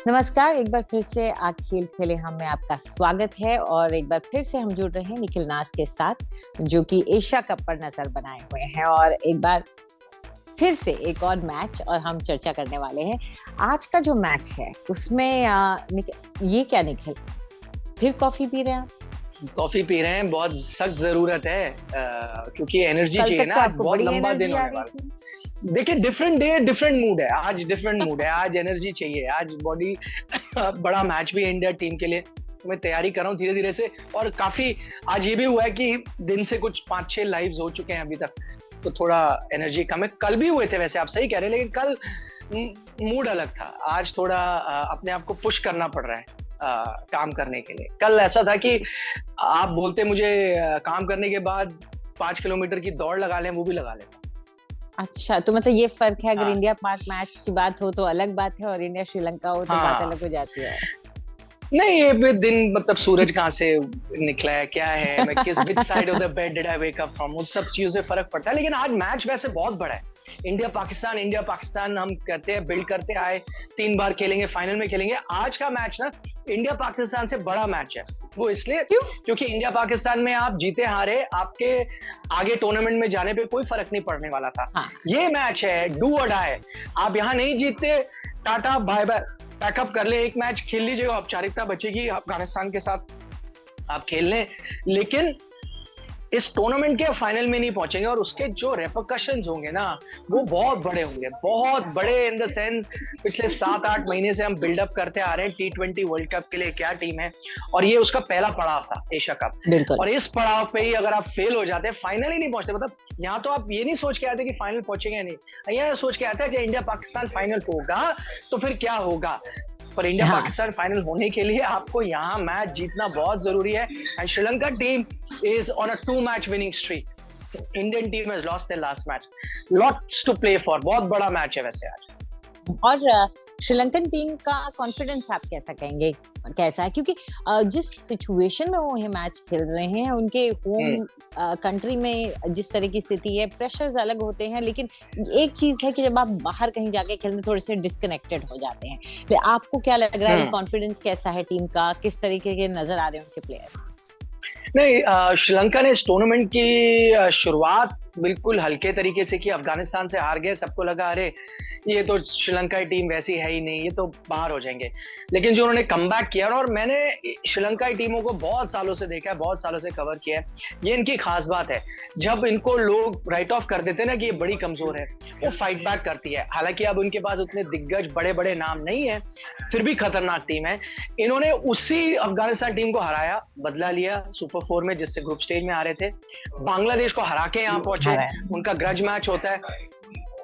नमस्कार, एक बार फिर से खेल खेले हम में आपका स्वागत है और एक बार फिर से हम जुड़ रहे हैं निखिल नाज के साथ जो कि एशिया कप पर नजर बनाए हुए हैं और एक बार फिर से एक और मैच और हम चर्चा करने वाले हैं। आज का जो मैच है उसमें ये क्या निखिल, फिर कॉफी पी रहे हैं आप? कॉफी पी रहे हैं, बहुत सख्त जरूरत है क्योंकि एनर्जी चाहिए ना। तो बहुत लंबा दिन होने वाला। देखिए, डिफरेंट डे डिफरेंट मूड है। आज डिफरेंट मूड है, आज एनर्जी चाहिए, आज बॉडी बड़ा मैच भी है इंडिया टीम के लिए, तो मैं तैयारी कर रहा हूँ धीरे धीरे से। और काफी आज ये भी हुआ है कि दिन से कुछ 5-6 लाइव्स हो चुके हैं अभी तक, तो थोड़ा एनर्जी कम है। कल भी हुए थे वैसे, आप सही कह रहे हैं, लेकिन कल मूड अलग था। आज थोड़ा अपने आप को पुश करना पड़ रहा है काम करने के लिए। कल ऐसा था कि आप बोलते मुझे काम करने के बाद 5 किलोमीटर की दौड़ लगा लें, वो भी लगा लेता। अच्छा, तो मतलब ये फर्क है, अगर इंडिया पाक मैच की बात हो तो अलग बात है और इंडिया श्रीलंका हो तो बात अलग हो जाती है। नहीं, ये दिन मतलब सूरज कहाँ से निकला है, क्या है, मैं किस which side of the bed did I wake up from, उन सब चीजों से फर्क पड़ता है। लेकिन आज मैच वैसे बहुत बड़ा है। इंडिया पाकिस्तान हम करते हैं, बिल्ड करते आए, 3 बार खेलेंगे, फाइनल में खेलेंगे। आज का मैच ना इंडिया पाकिस्तान से बड़ा मैच है। वो इसलिए क्योंकि इंडिया पाकिस्तान में आप जीते हारे, आपके आगे टूर्नामेंट में जाने पे कोई फर्क नहीं पड़ने वाला था। ये मैच है डू और डाई। आप यहाँ नहीं जीतते, टाटा बाय बाय, पैकअप कर ले, एक मैच खेल लीजिएगा, औपचारिकता बचेगी, अफगानिस्तान के साथ आप खेल लें, लेकिन इस टूर्नामेंट के फाइनल में नहीं पहुंचेंगे और उसके जो रेपरकशंस होंगे ना, वो बहुत बड़े होंगे, बहुत बड़े इन द सेंस पिछले 7-8 महीने से हम बिल्डअप करते आ रहे हैं T20 वर्ल्ड कप के लिए क्या टीम है, और ये उसका पहला पड़ाव था एशिया कप। और इस पड़ाव पे ही अगर आप फेल हो जाते, फाइनल ही नहीं पहुंचते, मतलब यहाँ तो आप ये नहीं सोच के आते कि फाइनल पहुंचेंगे नहीं, यहाँ सोच के आते हैं इंडिया पाकिस्तान फाइनल होगा तो फिर क्या होगा। पर इंडिया पाकिस्तान फाइनल होने के लिए आपको यहाँ मैच जीतना बहुत जरूरी है। And Sri Lanka team is on a 2-match winning streak. Indian team has lost their last match. Lots to play for. बहुत बड़ा मैच है वैसे आज। और श्रीलंकन टीम का कॉन्फिडेंस आप कैसा कहेंगे, कैसा है? क्योंकि जिस सिचुएशन में वो ये मैच खेल रहे हैं, उनके होम कंट्री में जिस तरह की स्थिति है, प्रेशर्स अलग होते हैं, लेकिन एक चीज है कि जब आप बाहर कहीं जाके खेलते थोड़े से डिस्कनेक्टेड हो जाते हैं। तो आपको क्या लग रहा है, कॉन्फिडेंस कैसा है टीम का, किस तरीके के नजर आ रहे हैं उनके प्लेयर्स? नहीं, श्रीलंका ने इस टूर्नामेंट की शुरुआत बिल्कुल हल्के तरीके से की। अफगानिस्तान से हार गए, सबको लगा अरे ये तो श्रीलंका की टीम वैसी है ही नहीं, ये तो बाहर हो जाएंगे। लेकिन जो उन्होंने कमबैक किया, और मैंने श्रीलंका की टीमों को बहुत सालों से देखा है, बहुत सालों से कवर किया है, ये इनकी खास बात है। जब इनको लोग राइट ऑफ कर देते हैं ना कि ये बड़ी कमजोर है, वो फाइट बैक करती है। हालांकि अब उनके पास उतने दिग्गज बड़े बड़े नाम नहीं है, फिर भी खतरनाक टीम है। इन्होंने उसी अफगानिस्तान टीम को हराया, बदला लिया सुपर 4 में, जिससे ग्रुप स्टेज में आ रहे थे। बांग्लादेश को हरा के यहाँ पहुंचे, उनका ग्रज मैच होता है।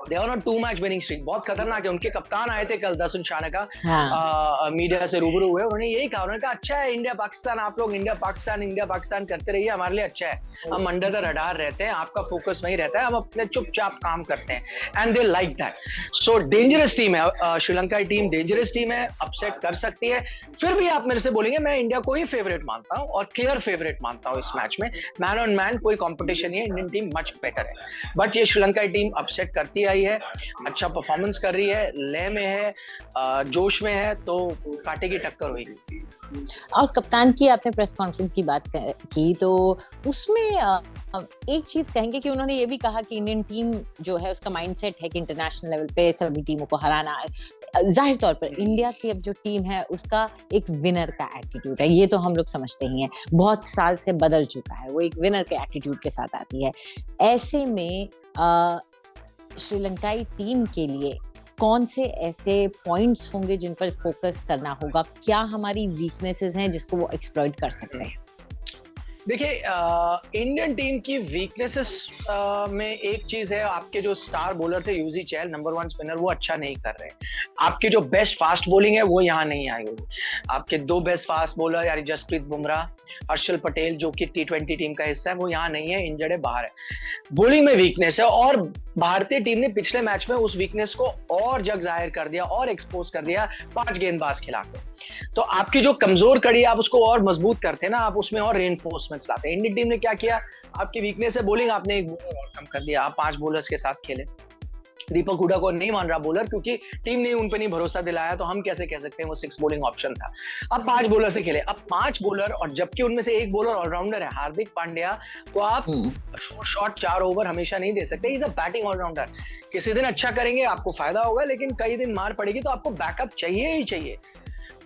They are on a 2-match winning streak. बहुत खतरनाक है। उनके कप्तान आए थे कल, दासुन शानका, मीडिया से रूबरू हुए, उन्होंने यही कहा, उन्होंने कहा अच्छा है इंडिया पाकिस्तान, आप लोग इंडिया पाकिस्तान करते रहिए, हमारे लिए अच्छा है, हम अंडर द रडार रहते हैं, आपका फोकस वही रहता है, हम अपने चुपचाप काम करते हैं। And they like that. So dangerous team है श्रीलंका की टीम, डेंजरस टीम है, अपसेट कर सकती है। फिर भी आप मेरे से बोलेंगे, मैं इंडिया को ही फेवरेट मानता हूँ और क्लियर फेवरेट मानता हूँ इस मैच में। मैन ऑन मैन कोई कॉम्पिटिशन नहीं है, इंडियन टीम मच बेटर है। बट ये श्रीलंका की टीम अपसेट करती आई है, अच्छा परफॉर्मेंस कर रही है, लय में है, जोश में है, तो कांटे की टक्कर हुई। और कप्तान की आपने प्रेस कॉन्फ्रेंस की बात की, तो उसमें एक चीज कहेंगे कि उन्होंने ये भी कहा कि इंडियन टीम जो है उसका माइंडसेट है कि इंटरनेशनल लेवल पे सभी टीमों को हराना है। जाहिर तौर पर इंडिया की अब जो टीम है उसका एक विनर का एटीट्यूड है, ये तो हम लोग समझते ही हैं, बहुत साल से बदल चुका है, वो एक विनर के एटीट्यूड के साथ आती है। ऐसे में श्रीलंकाई टीम के लिए कौन से ऐसे पॉइंट्स होंगे जिन पर फोकस करना होगा? क्या हमारी वीकनेसेस हैं जिसको वो एक्सप्लॉइट कर सकते हैं? देखिए, इंडियन टीम की वीकनेसेस में एक चीज है, आपके जो स्टार बॉलर थे यूजी चहल, नंबर 1 स्पिनर, वो अच्छा नहीं कर रहे। आपके जो बेस्ट फास्ट बॉलिंग है वो यहाँ नहीं आई हुई। आपके 2 बेस्ट फास्ट बॉलर यानी जसप्रीत बुमराह, हर्षल पटेल जो कि T20 टीम का हिस्सा है, वो यहाँ नहीं है, इंजर्ड है, बाहर है। बॉलिंग में वीकनेस है और भारतीय टीम ने पिछले मैच में उस वीकनेस को और जग जाहिर कर दिया और एक्सपोज कर दिया 5 गेंदबाज खिलाकर। तो आपकी जो कमजोर कड़ी आप उसको और मजबूत करते हैं ना, आप उसमें और रेनफोर्समेंट्स लाते हैं। इंडियन टीम ने क्या किया, आपकी वीकनेस है बॉलिंग, आपने एक बॉलर और कम कर दिया, आप 5 बॉलर्स के साथ खेले। दीपक हुडा को नहीं मान रहा बॉलर, क्योंकि टीम ने उन पे नहीं भरोसा दिलाया, तो हम कैसे कह सकते हैं वो 6 बॉलिंग ऑप्शन था। अब 5 बॉलर से खेले, अब 5 बॉलर, और जबकि उनमें से एक बॉलर ऑलराउंडर है हार्दिक पांड्या, तो आप शॉर्ट 4 ओवर हमेशा नहीं दे सकते। इज अ बैटिंग ऑलराउंडर, किसी दिन अच्छा करेंगे आपको फायदा होगा, लेकिन कई दिन मार पड़ेगी तो आपको बैकअप चाहिए ही चाहिए।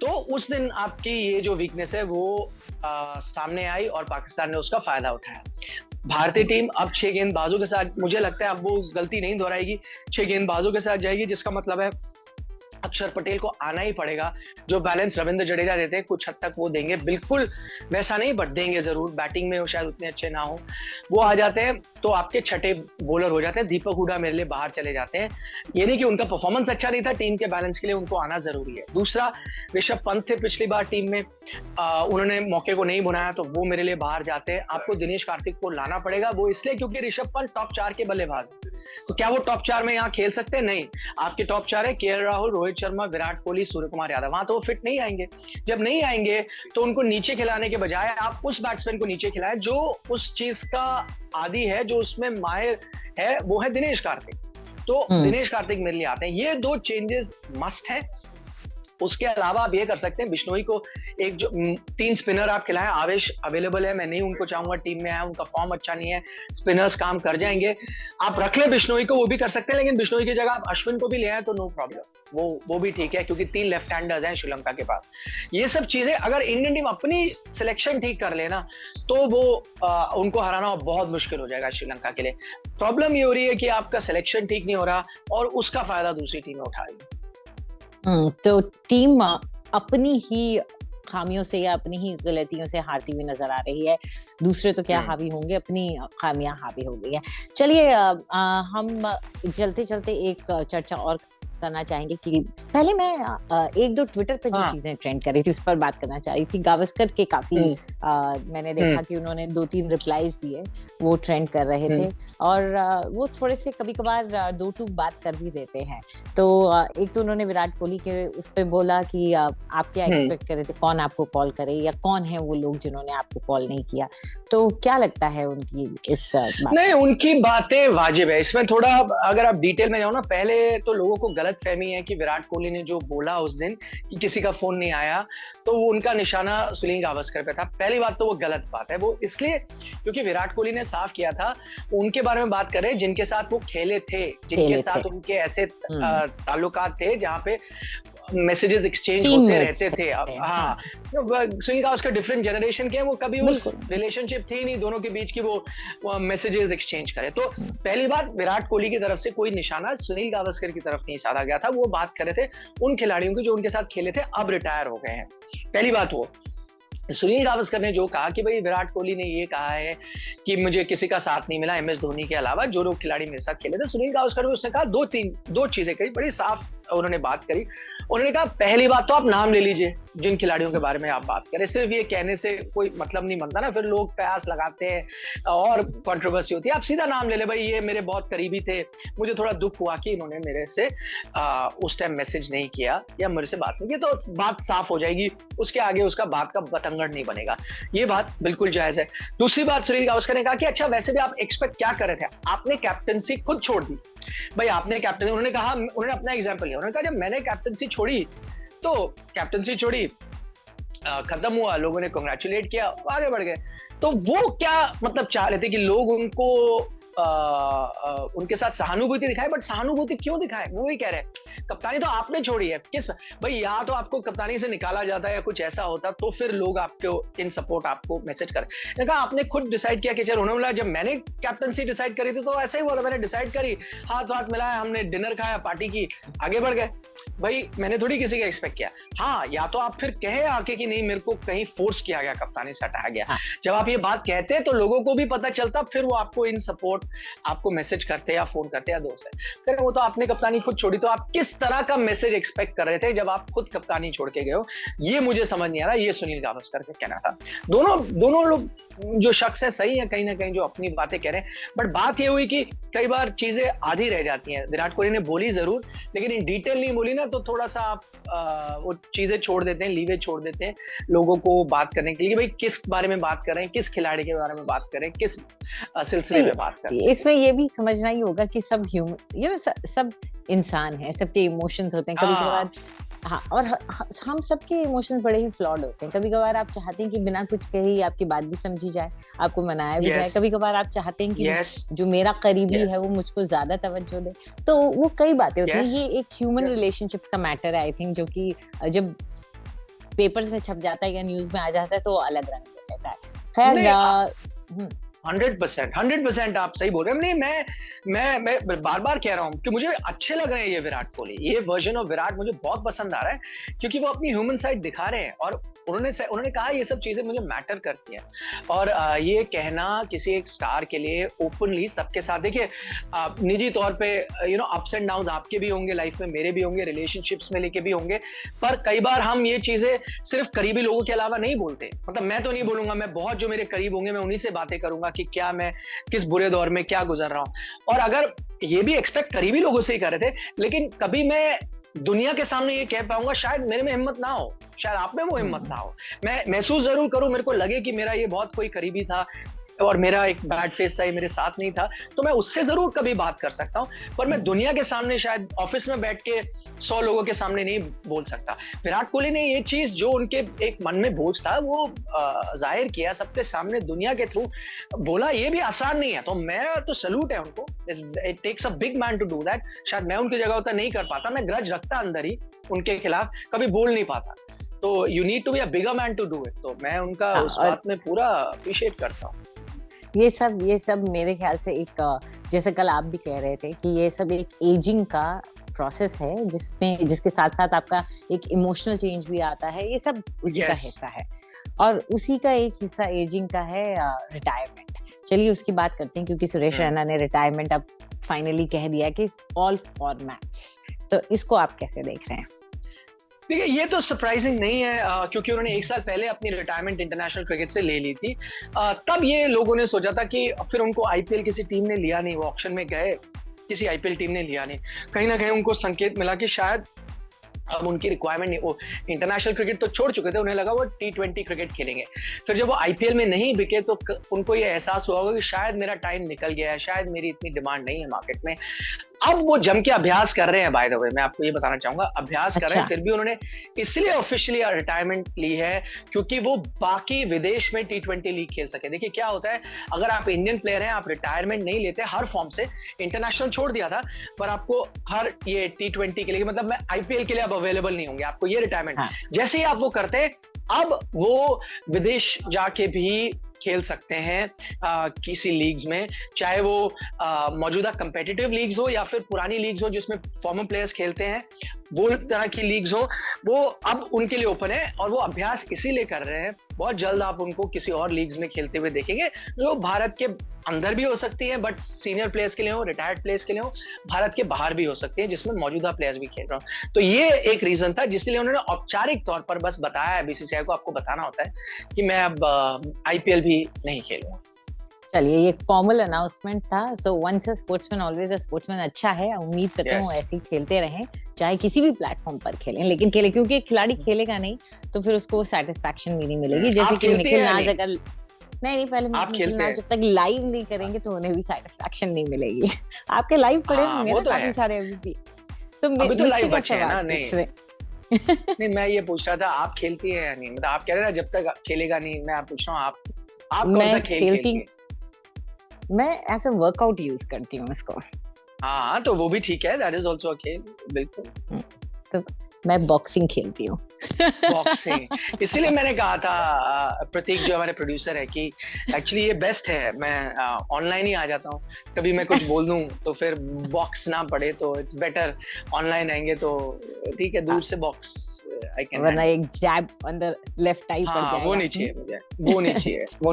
तो उस दिन आपकी ये जो वीकनेस है वो सामने आई और पाकिस्तान ने उसका फायदा उठाया। भारतीय टीम अब 6 गेंदबाजों के साथ, मुझे लगता है अब वो गलती नहीं दोहराएगी, 6 गेंदबाजों के साथ जाएगी, जिसका मतलब है अक्षर पटेल को आना ही पड़ेगा। जो बैलेंस रविंद्र जडेजा देते हैं कुछ हद तक वो देंगे, बिल्कुल वैसा नहीं बट देंगे जरूर। बैटिंग में वो शायद उतने अच्छे ना हो, वो आ जाते हैं तो आपके छठे बॉलर हो जाते हैं। दीपक हुडा मेरे लिए बाहर चले जाते हैं, ये नहीं कि उनका परफॉर्मेंस अच्छा नहीं था, टीम के बैलेंस के लिए उनको आना जरूरी है। दूसरा, ऋषभ पंत थे पिछली बार टीम में, उन्होंने मौके को नहीं बुनाया तो वो मेरे लिए बाहर जाते हैं। आपको दिनेश कार्तिक को लाना पड़ेगा, वो इसलिए क्योंकि ऋषभ पंत टॉप 4 के बल्लेबाज, तो क्या वो टॉप 4 में यहाँ खेल सकते हैं? नहीं। आपके टॉप 4 है केएल राहुल, रोहित शर्मा, विराट कोहली, सूर्य कुमार यादव, वहां तो वो फिट नहीं आएंगे। जब नहीं आएंगे तो उनको नीचे खिलाने के बजाय आप उस बैट्समैन को नीचे खिलाएं जो उस चीज का आदी है, जो उसमें माहिर है, वो है दिनेश कार्तिक। तो दिनेश कार्तिक मेरे लिए आते हैं, ये 2 चेंजेस मस्ट है। उसके अलावा आप ये कर सकते हैं, बिश्नोई को एक जो 3 स्पिनर आप खिलाएं, आवेश अवेलेबल है, मैं नहीं उनको चाहूंगा टीम में आया, उनका फॉर्म अच्छा नहीं है, स्पिनर्स काम कर जाएंगे, आप रख ले बिश्नोई को, वो भी कर सकते हैं, लेकिन बिश्नोई की जगह आप अश्विन को भी ले आए तो नो प्रॉब्लम, वो भी ठीक है, क्योंकि 3 लेफ्ट हैंडर्स हैं श्रीलंका के पास। ये सब चीजें अगर इंडियन टीम अपनी सिलेक्शन ठीक कर लेना तो वो उनको हराना बहुत मुश्किल हो जाएगा श्रीलंका के लिए। प्रॉब्लम ये हो रही है कि आपका सिलेक्शन ठीक नहीं हो रहा और उसका फायदा दूसरी टीमें उठा रही है। तो टीम अपनी ही खामियों से या अपनी ही गलतियों से हारती हुई नजर आ रही है, दूसरे तो क्या हावी होंगे, अपनी खामियां हावी हो गई है। चलिए हम चलते चलते एक चर्चा और करना चाहेंगे कि पहले मैं 1-2 ट्विटर पे जो चीजें ट्रेंड कर रही थी उस पर बात करना चाह रही थी। गावस्कर के काफी मैंने देखा कि उन्होंने 2-3 रिप्लाईज दिए, वो ट्रेंड कर रहे थे, और वो थोड़े से कभी कभार 2 टूक बात कर भी देते हैं। तो एक तो उन्होंने विराट कोहली के उस पर बोला कि आप क्या एक्सपेक्ट कर रहे थे, कौन आपको कॉल करे, या कौन है वो लोग जिन्होंने आपको कॉल नहीं किया। तो क्या लगता है उनकी इस बात? नहीं, उनकी बातें वाजिब है। इसमें थोड़ा अगर आप डिटेल में जाओ ना, पहले तो लोगों को गलत फहमी है कि विराट कोहली ने जो बोला उस दिन कि किसी का फोन नहीं आया, तो वो उनका निशाना सुनील गावस्कर पे था। पहली बात तो वो गलत बात है, वो इसलिए क्योंकि विराट कोहली ने साफ किया था, उनके बारे में बात करें जिनके साथ वो खेले थे, जिनके साथ उनके ऐसे ताल्लुकात थे जहां पे मैसेजेस एक्सचेंज होते रहते थे। हाँ, सुनील गावस्कर डिफरेंट जनरेशन के हैं, वो कभी उस रिलेशनशिप थी नहीं दोनों के बीच की वो मैसेजेस एक्सचेंज करे। तो पहली बात, विराट कोहली की तरफ से कोई निशाना सुनील गावस्कर की तरफ नहीं साधा गया था। वो बात कर रहे थे उन खिलाड़ियों की जो उनके साथ खेले थे, अब रिटायर हो गए हैं। पहली बात वो। सुनील गावस्कर ने जो कहा कि भाई विराट कोहली ने ये कहा है कि मुझे किसी का साथ नहीं मिला MS धोनी के अलावा, जो लोग खिलाड़ी मेरे साथ खेले थे, सुनील गावस्कर ने उसने कहा 2 चीजें कही, बड़ी साफ उन्होंने बात करी। उन्होंने कहा पहली बात तो आप नाम ले लीजिए जिन खिलाड़ियों के बारे में आप बात करें, सिर्फ ये कहने से कोई मतलब नहीं बनता ना, फिर लोग कयास लगाते हैं और कंट्रोवर्सी होती है। आप सीधा नाम ले ले, भाई ये मेरे बहुत करीबी थे, मुझे थोड़ा दुख हुआ कि इन्होंने मेरे से उस टाइम मैसेज नहीं किया या मेरे से बात नहीं की, तो बात साफ हो जाएगी, उसके आगे उसका बात का बतंगड़ नहीं बनेगा। ये बात बिल्कुल जायज है। दूसरी बात, सुनील गावस्कर ने कहा कि अच्छा वैसे भी आप एक्सपेक्ट क्या कर रहे थे, आपने कैप्टनसी खुद छोड़ दी। भाई आपने कैप्टन, उन्होंने कहा, उन्होंने अपना एग्जांपल लिया, उन्होंने कहा जब मैंने कैप्टनसी छोड़ी तो कैप्टनसी छोड़ी, खत्म हुआ, लोगों ने कांग्रेचुलेट किया, आगे बढ़ गए। तो वो क्या मतलब चाह रहे थे कि लोग उनको उनके साथ सहानुभूति दिखाए, बट सहानुभूति क्यों दिखाए, वो ही कह रहे हैं कप्तानी तो आपने छोड़ी है, किस भाई, या तो आपको कप्तानी से निकाला जाता है या कुछ ऐसा होता तो फिर लोग आपको इन सपोर्ट आपको मैसेज कर। कहा आपने खुद डिसाइड किया कि चलो, उन्होंने बोला जब मैंने कैप्टनसी डिसाइड करी थी तो ऐसा ही हुआ था, मैंने डिसाइड करी, हाथ मिलाया, हमने डिनर खाया, पार्टी की, आगे बढ़ गए। भाई मैंने थोड़ी किसी का एक्सपेक्ट किया। हाँ, या तो आप फिर कहे आके कि नहीं मेरे को कहीं फोर्स किया गया, कप्तानी से हटाया गया। हाँ। जब आप ये बात कहते हैं तो लोगों को भी पता चलता, फिर वो आपको इन सपोर्ट आपको मैसेज करते या फोन करते या दोस्त है, वो तो आपने कप्तानी खुद छोड़ी, तो आप किस तरह का मैसेज एक्सपेक्ट कर रहे थे जब आप खुद कप्तानी छोड़ के गए हो, ये मुझे समझ नहीं आ रहा। ये सुनील गावस्कर का कहना था। दोनों लोग जो शख्स है सही है कहीं ना कहीं जो अपनी बातें कह रहे हैं, बट बात ये हुई कि कई बार चीजें आधी रह जाती हैं। विराट कोहली ने बोली जरूर, लेकिन इन डिटेल नहीं बोली ना, ना तो थोड़ा सा आप वो चीजें छोड़ देते हैं, लीवे छोड़ देते हैं लोगों को बात करने के लिए कि भाई किस बारे में बात कर रहे हैं, किस खिलाड़ी के बारे में बात करें, किस सिलसिले में बात कर रहे हैं। इसमें ये भी समझना ही होगा कि सब ह्यूमन सब इंसान है, सबके इमोशंस होते हैं कभी कभार। हाँ, और हम सबके इमोशंस बड़े ही फ्लॉड होते हैं। कभी कभार आप चाहते हैं कि बिना कुछ कहे ही आपकी बात भी समझी जाए, आपको मनाया भी जाए। कभी कभार आप चाहते हैं कि जो मेरा करीबी है वो मुझको ज्यादा तवज्जो दे। तो वो कई बातें होती हैं। ये एक ह्यूमन रिलेशनशिप्स का मैटर है आई थिंक, जो कि जब पेपर्स में छप जाता है या न्यूज में आ जाता है तो अलग रंग ले लेता है। खैर 100% आप सही बोल रहे हैं। नहीं, मैं बार-बार कह रहा हूँ कि मुझे अच्छे लग रहे हैं ये विराट कोहली। ये वर्जन ऑफ विराट मुझे बहुत पसंद आ रहा है क्योंकि वो अपनी ह्यूमन साइड दिखा रहे हैं और उन्होंने कहा ये सब चीजें मुझे मैटर करती हैं। और ये कहना किसी एक स्टार के लिए ओपनली सबके साथ, देखिए निजी तौर पे अप्स एंड डाउन्स आपके भी होंगे लाइफ में, मेरे भी होंगे, रिलेशनशिप्स में लेके भी होंगे, पर कई बार हम ये चीजें सिर्फ करीबी लोगों के अलावा नहीं बोलते। मतलब मैं तो नहीं बोलूंगा, मैं बहुत जो मेरे करीब होंगे मैं उन्हीं से बातें करूंगा कि क्या मैं किस बुरे दौर में क्या गुजर रहा हूं। और अगर ये भी एक्सपेक्ट करीबी लोगों से ही कर रहे थे, लेकिन कभी मैं दुनिया के सामने ये कह पाऊंगा, शायद मेरे में हिम्मत ना हो, शायद आप में वो हिम्मत ना हो। मैं महसूस जरूर करूं, मेरे को लगे कि मेरा ये बहुत कोई करीबी था और मेरा एक बैड फेस था, ये मेरे साथ नहीं था, तो मैं उससे जरूर कभी बात कर सकता हूं, पर मैं दुनिया के सामने शायद ऑफिस में बैठ के 100 लोगों के सामने नहीं बोल सकता। विराट कोहली ने ये चीज जो उनके एक मन में बोझ था वो जाहिर किया सबके सामने दुनिया के थ्रू बोला। ये भी आसान नहीं है, तो मेरा तो सैल्यूट है उनको। It takes a big man to do that. शायद मैं उनकी जगह होता नहीं कर पाता, मैं ग्रज रखता अंदर ही उनके खिलाफ, कभी बोल नहीं पाता। तो you need to be a bigger man to do it. तो मैं उनका उस बात में पूरा अप्रिशिएट करता हूँ। ये सब मेरे ख्याल से एक, जैसे कल आप भी कह रहे थे कि ये सब एक एजिंग का प्रोसेस है जिसके साथ साथ आपका एक इमोशनल चेंज भी आता है। ये सब उसी का हिस्सा है और उसी का एक हिस्सा एजिंग का है रिटायरमेंट। चलिए उसकी बात करते हैं, क्योंकि सुरेश रैना ने रिटायरमेंट अब फाइनली कह दिया कि ऑल फॉर्मेट्स। तो इसको आप कैसे देख रहे हैं? देखिए ये तो सरप्राइजिंग नहीं है क्योंकि उन्होंने 1 साल पहले अपनी रिटायरमेंट इंटरनेशनल क्रिकेट से ले ली थी। तब ये लोगों ने सोचा था कि फिर उनको आईपीएल किसी टीम ने लिया नहीं, वो ऑक्शन में गए, किसी आईपीएल टीम ने लिया नहीं। कहीं ना कहीं उनको संकेत मिला कि शायद अब उनकी रिक्वायरमेंट नहीं, वो इंटरनेशनल क्रिकेट तो छोड़ चुके थे, उन्हें लगा वो T20 क्रिकेट खेलेंगे। फिर जब वो आईपीएल में नहीं बिके तो उनको ये एहसास हुआ होगा कि शायद मेरा टाइम निकल गया है, शायद मेरी इतनी डिमांड नहीं है मार्केट में। अब वो जम के अभ्यास कर रहे हैं। बाय द वे मैं आपको ये बताना चाहूंगा, अभ्यास कर रहे हैं। फिर भी उन्होंने इसलिए ऑफिशियली रिटायरमेंट ली है क्योंकि वो बाकी विदेश में T20 लीग खेल सके। देखिए क्या होता है, अगर आप इंडियन प्लेयर हैं, आप रिटायरमेंट नहीं लेते हर फॉर्म से, इंटरनेशनल छोड़ दिया था, पर आपको हर ये T20 के लिए, मतलब मैं आईपीएल के लिए अब अवेलेबल नहीं होंगे, आपको ये रिटायरमेंट। जैसे ही आप वो करते हैं, अब वो विदेश जाके भी खेल सकते हैं किसी लीग्स में, चाहे वो मौजूदा कंपेटिटिव लीग्स हो या फिर पुरानी लीग्स हो जिसमें फॉर्मर प्लेयर्स खेलते हैं, वो तरह की लीग्स हो, वो अब उनके लिए ओपन है और वो अभ्यास इसीलिए कर रहे हैं। बहुत जल्द आप उनको किसी और लीग्स में खेलते हुए देखेंगे, जो भारत के अंदर भी हो सकती है, बट सीनियर प्लेयर्स के लिए हो, रिटायर्ड प्लेयर्स के लिए हो, भारत के बाहर भी हो सकती है, जिसमें मौजूदा प्लेयर्स भी खेल रहे हो। तो ये एक रीजन था जिसलिए उन्होंने औपचारिक तौर पर बस बताया है, बीसीसीआई को आपको बताना होता है कि मैं अब आईपीएल भी नहीं खेलूंगा। चलिए ये एक फॉर्मल अनाउंसमेंट था। So once a sportsman always a sportsman. अच्छा है, उम्मीद करते हैं ऐसे ही खेलते रहें, चाहे किसी भी प्लेटफॉर्म पर खेलें, लेकिन खेलें, क्योंकि एक खिलाड़ी खेलेगा नहीं तो फिर उसको सेटिस्फैक्शन भी नहीं मिलेगी। जैसे कि निखिल नाज, अगर नहीं पहले निखिल नाज जब तक लाइव नहीं करेंगे तो उन्हें भी सेटिस्फैक्शन नहीं मिलेगी। आपके लाइव पड़े होंगे ना काफी सारे अभी भी, तो लाइव बचे हैं ना? नहीं मैं ये पूछ रहा था आप खेलती है या नहीं, मतलब आप कह रहे हैं जब तक खेलेगा नहीं, मैं आप पूछ रहा हूँ आप कौन सा खेल खेलती है? मैं ऐसा वर्कआउट यूज करती हूँ इसको। हाँ तो वो भी ठीक है, दैट इज आल्सो अ खेल, बिल्कुल। तो मैं बॉक्सिंग खेलती हूँ। बॉक्सिंग, इसीलिए मैंने कहा था प्रतीक जो हमारे प्रोड्यूसर है कि एक्चुअली ये बेस्ट है, मैं ऑनलाइन ही आ जाता हूँ, कभी मैं कुछ बोल दूं तो फिर बॉक्स ना पड़े, तो इट्स बेटर ऑनलाइन आएंगे तो ठीक है, दूर से बॉक्स आई कैन, वरना एक जैब अंदर लेफ्ट आई पड़ जाएगा। वो नहीं चाहिए मुझे, वो नहीं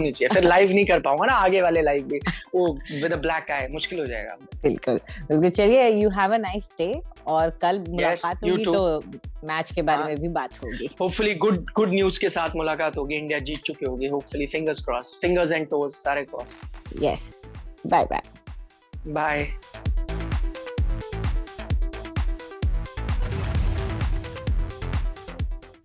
चाहिए, फिर लाइव नहीं कर पाऊंगा ना, आगे वाले लाइव भी वो विद अ ब्लैक आई मुश्किल हो जाएगा। बिल्कुल चलिए, you have a nice day, और कल मुलाकात होगी तो मैच के बारे में भी बात होगी। होपफुली गुड न्यूज़ के साथ मुलाकात होगी, इंडिया जीत चुकी होगी, hopefully fingers cross, fingers and toes सारे cross. Yes, bye bye. Bye.